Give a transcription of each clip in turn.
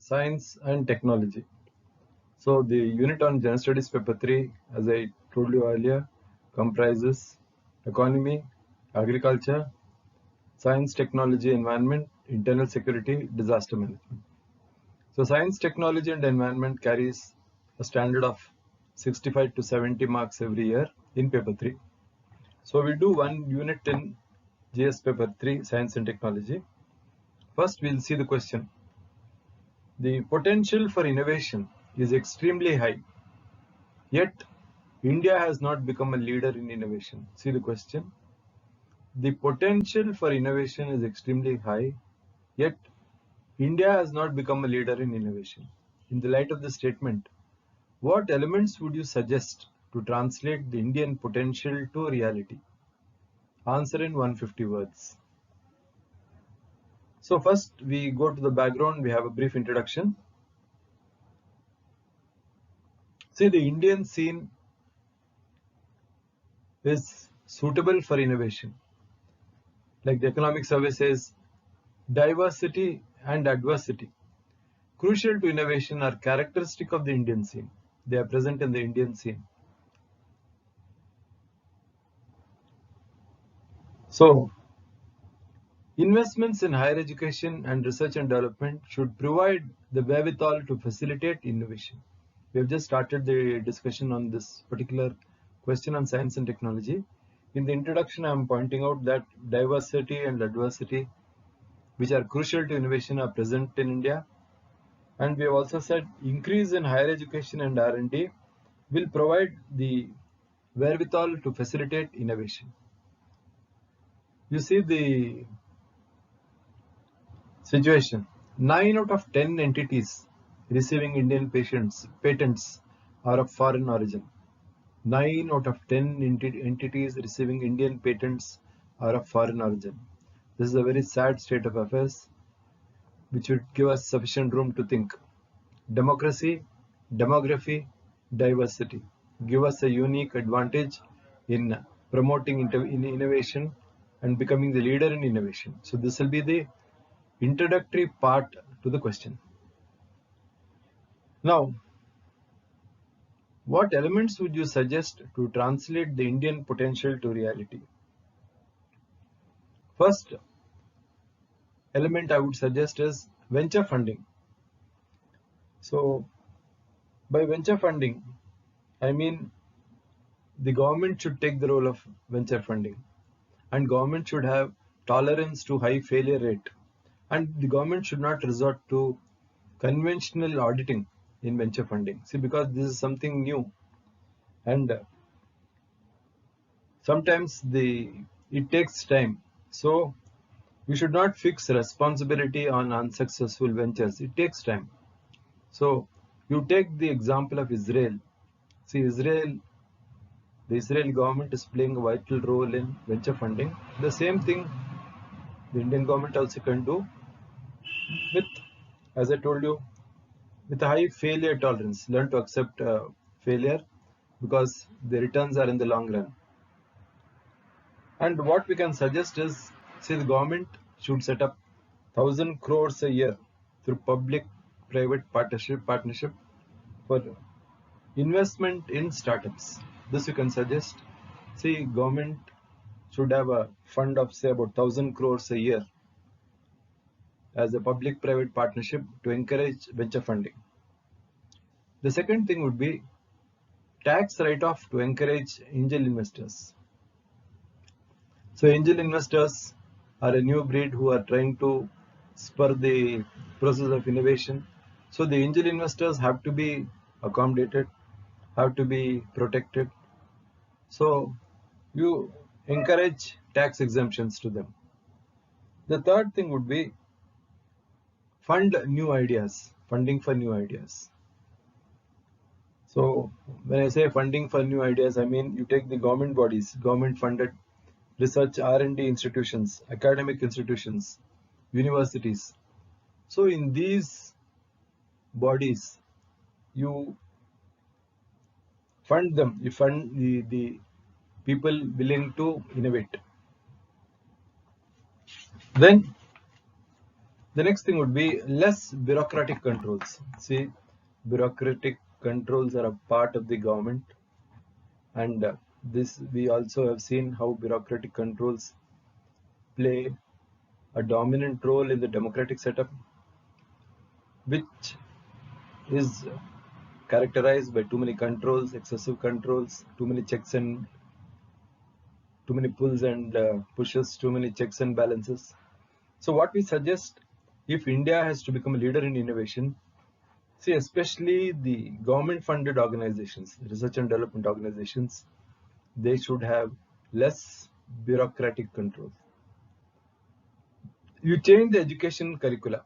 Science and technology. So the unit on General Studies paper 3, as I told you earlier, comprises economy, agriculture, science, technology, environment, internal security, disaster management. So science, technology and environment carries a standard of 65 to 70 marks every year in paper 3. So we do one unit in GS paper 3, science and technology. First we'll see the question. The potential for innovation is extremely high, yet India has not become a leader in innovation. See the question. The potential for innovation is extremely high, yet India has not become a leader in innovation. In the light of this statement, what elements would you suggest to translate the Indian potential to reality? Answer in 150 words. So first we go to the background, we have a brief introduction. See, the Indian scene is suitable for innovation. Like the economic survey says, diversity and adversity, crucial to innovation, are characteristic of the Indian scene. They are present in the Indian scene. So, investments in higher education and research and development should provide the wherewithal to facilitate innovation. We have just started the discussion on this particular question on science and technology. In the introduction, I am pointing out that diversity and adversity, which are crucial to innovation, are present in India. And we have also said increase in higher education and R&D will provide the wherewithal to facilitate innovation. You see the situation. 9 out of 10 entities receiving Indian patents are of foreign origin. 9 out of 10 entities receiving Indian patents are of foreign origin. This is a very sad state of affairs, which would give us sufficient room to think. Democracy, demography, diversity give us a unique advantage in promoting innovation and becoming the leader in innovation. So this will be the introductory part to the question. Now, what elements would you suggest to translate the Indian potential to reality? First element I would suggest is venture funding. So by venture funding, I mean the government should take the role of venture funding, and government should have tolerance to high failure rate, and the government should not resort to conventional auditing in venture funding. See, because this is something new, and sometimes it takes time. So we should not fix responsibility on unsuccessful ventures. It takes time. So you take the example of Israel. See, the Israeli government is playing a vital role in venture funding. The same thing the Indian government also can do with, as I told you, with a high failure tolerance. Learn to accept failure because the returns are in the long run. And what we can suggest is, see, the government should set up 1,000 crores a year through public-private partnership for investment in startups. This you can suggest. See, government should have a fund of say about 1,000 crores a year as a public-private partnership to encourage venture funding. The second thing would be tax write-off to encourage angel investors. So angel investors are a new breed who are trying to spur the process of innovation. So the angel investors have to be accommodated, have to be protected. So you encourage tax exemptions to them. The third thing would be fund new ideas, funding for new ideas. So when I say funding for new ideas, I mean you take the government bodies, government funded research R&D institutions, academic institutions, universities. So in these bodies, you fund them, you fund the people willing to innovate. Then The next thing would be less bureaucratic controls. See, bureaucratic controls are a part of the government, and this we also have seen how bureaucratic controls play a dominant role in the democratic setup, which is characterized by too many controls, excessive controls, too many checks and too many pulls and pushes, too many checks and balances. So what we suggest, if India has to become a leader in innovation, see, especially the government funded organizations, research and development organizations, they should have less bureaucratic control. You change the education curricula.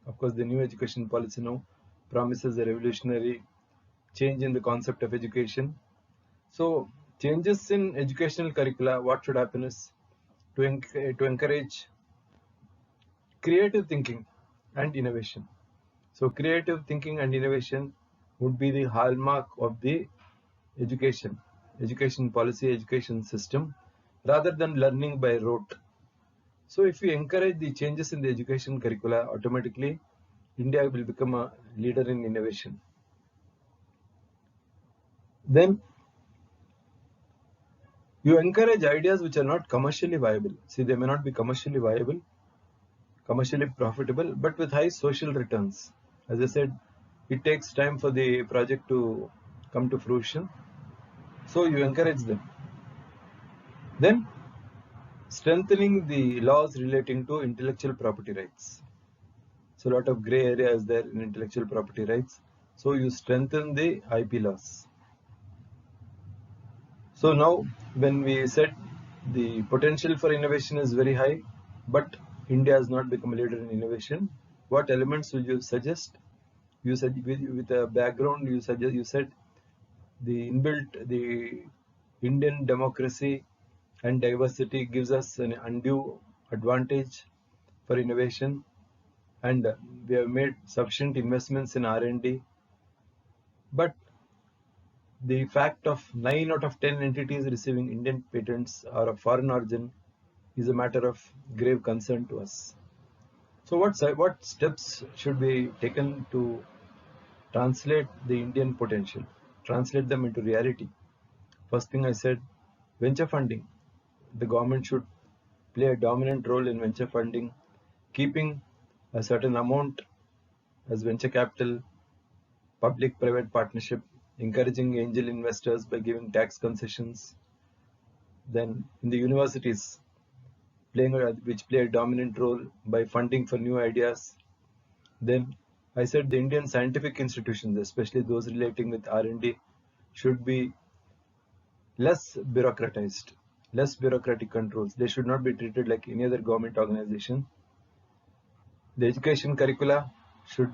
Of course, the new education policy now promises a revolutionary change in the concept of education. So, changes in educational curricula, what should happen is to encourage creative thinking and innovation. So, creative thinking and innovation would be the hallmark of the education policy, education system, rather than learning by rote. So if we encourage the changes in the education curricula, automatically India will become a leader in innovation. Then you encourage ideas which are not commercially viable. See, they may not be commercially viable, commercially profitable, but with high social returns. As I said, it takes time for the project to come to fruition. So you encourage them. Then strengthening the laws relating to intellectual property rights. So a lot of gray area is there in intellectual property rights. So you strengthen the IP laws. So now when we said the potential for innovation is very high, but India has not become a leader in innovation, what elements would you suggest? You said with a background, you said the inbuilt, the Indian democracy and diversity gives us an undue advantage for innovation, and we have made sufficient investments in R&D, but the fact of 9 out of 10 entities receiving Indian patents are of foreign origin is a matter of grave concern to us. So what steps should be taken to translate the Indian potential, translate them into reality? First thing I said, venture funding. The government should play a dominant role in venture funding, keeping a certain amount as venture capital, public-private partnership, encouraging angel investors by giving tax concessions. Then in the universities, which play a dominant role by funding for new ideas. Then I said the Indian scientific institutions, especially those relating with R&D, should be less bureaucratized, less bureaucratic controls. They should not be treated like any other government organization. The education curricula should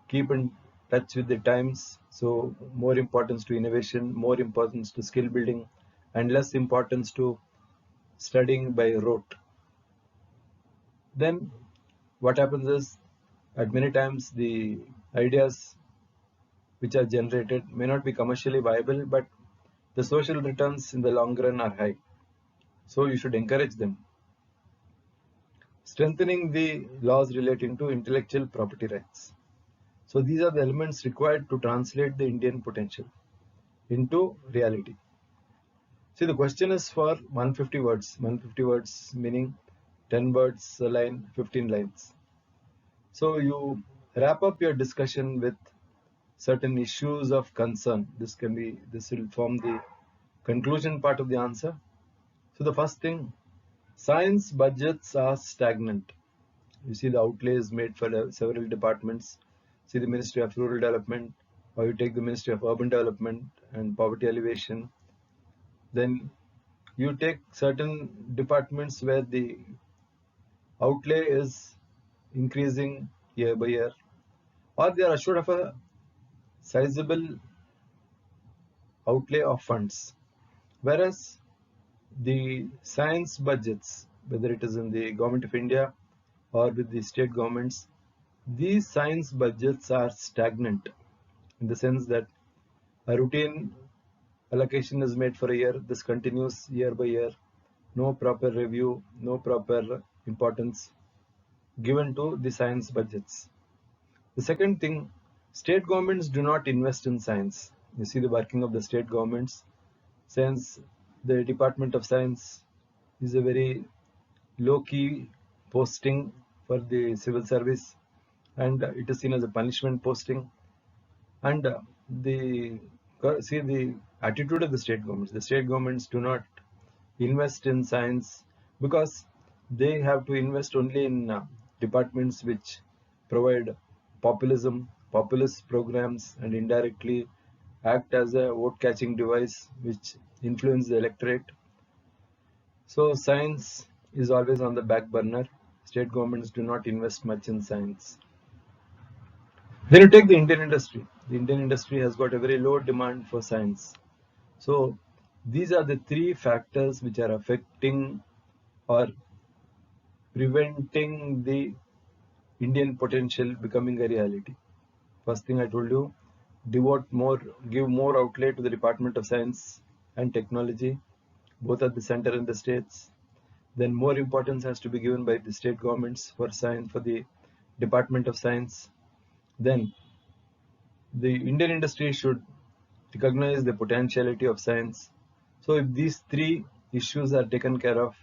keep in touch with the times. So more importance to innovation, more importance to skill building, and less importance to studying by rote. Then what happens is at many times the ideas which are generated may not be commercially viable, but the social returns in the long run are high. So you should encourage them. Strengthening the laws relating to intellectual property rights. So these are the elements required to translate the Indian potential into reality. See, the question is for 150 words. 150 words meaning 10 words a line, 15 lines. So you wrap up your discussion with certain issues of concern. This will form the conclusion part of the answer. So the first thing, science budgets are stagnant. You see the outlays made for several departments. See the Ministry of Rural Development, or you take the Ministry of Urban Development and Poverty Alleviation. Then you take certain departments where the outlay is increasing year by year, or they are assured of a sizable outlay of funds. Whereas the science budgets, whether it is in the government of India or with the state governments, these science budgets are stagnant in the sense that a routine allocation is made for a year, this continues year by year, no proper review, no proper importance. given to the science budgets. The second thing, state governments do not invest in science. You see the working of the state governments, since the Department of Science is a very low-key posting for the civil service, and it is seen as a punishment posting. And the see the attitude of the state governments. The state governments do not invest in science because they have to invest only in departments which provide populism, populist programs, and indirectly act as a vote-catching device which influence the electorate. So science is always on the back burner. State governments do not invest much in science. Then you take the Indian industry. The Indian industry has got a very low demand for science. So these are the three factors which are affecting or preventing the Indian potential becoming a reality. First thing I told you, give more outlay to the Department of Science and Technology, both at the center and the states. Then more importance has to be given by the state governments for science, for the Department of Science. Then the Indian industry should recognize the potentiality of science. So if these three issues are taken care of,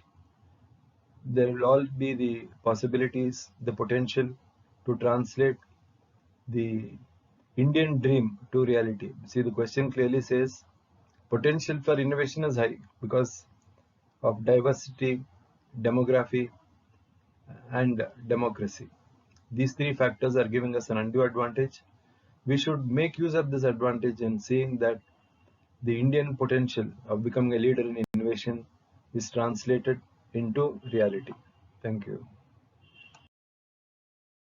there will all be the possibilities, the potential to translate the Indian dream to reality. See, the question clearly says potential for innovation is high because of diversity, demography, and democracy. These three factors are giving us an undue advantage. We should make use of this advantage in seeing that the Indian potential of becoming a leader in innovation is translated into reality. Thank you.